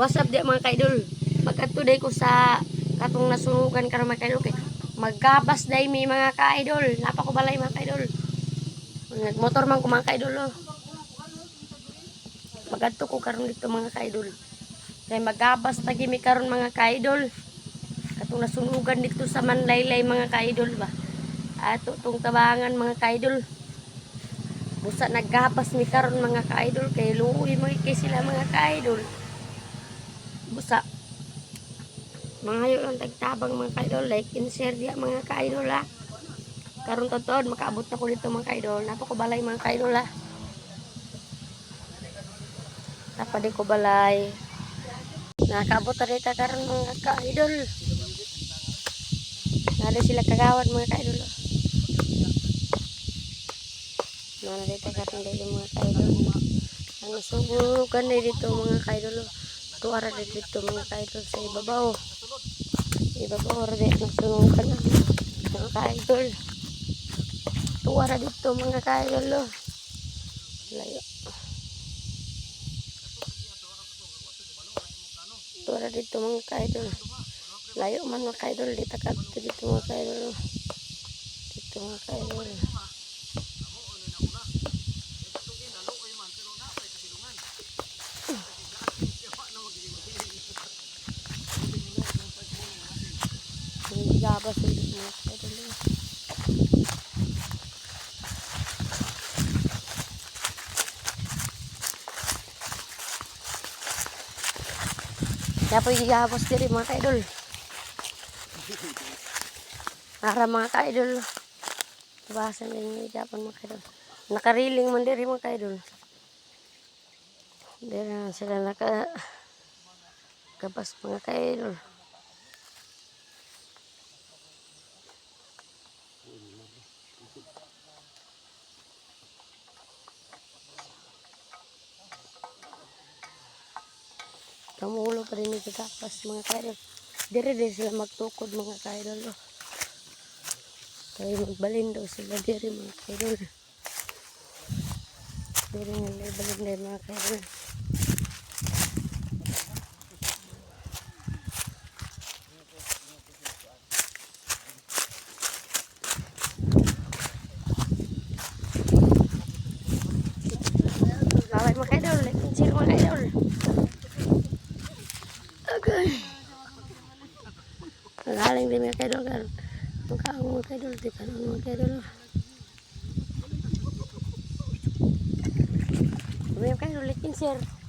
What's up di mga kaidol? Magkatuday ko sa katong nasunugan karon mga kaidol kay maggabas day mi mga kaidol. Napakubalay mga kaidol. Nagmotor man ko mga kaidol. Oh. Magadto ko karon dito mga kaidol. Kay maggabas tagi mi karon mga kaidol. Katong nasunugan dito sa Manlaylay mga kaidol ba. Ato tong tabangan mga kaidol. Busa naggabas mi karon mga kaidol kay luoy mo kay sila mga kaidol. Busa mga yun ang tagtabang mga kaidol, like and share diya mga kaidol ha. Karon totoo makaabot na ko dito mga kaidol. Napakubalay mga kaidol ha. Napadi ko balay. Nakaabot na dito karon mga kaidol. Nada sila kagawad mga kaidol. Nada dito karon dito mga kaidol. Ang nasugugan na dito mga kaidol. Tuara dito mga kaidol sa ibabaw. Ibabaw rin nasunugan na mga kaidol. Tuara dito mga kaidol. Layo. Tuara dito mga kaidol. Layo man mga kaidol. Dito kapito dito mga kaidol. Dito mga kaidol. Gabas dito mga kaidol. Kaya po gigabas diri mga kaidol. Para mga kaidol. Bahasan din yung igapan mga kaidol. Nakariling man diri mga kaidol. Diri na sila nakagabas mga kaidol. Kamulo pa rin yung kagapas mga kaidol. Diri din sila magtukod mga kaidol. Kaya magbalin daw sila diri mga kaidol. Diri nila ibalin din mga kaidol. Bawal mga kaidol. Like and share mga kaidol. Okay. Nagaling din mga kaidol kan. Mukhaang mga kaidol. Di ka naman mga kaidol. Mga kaidol like and share.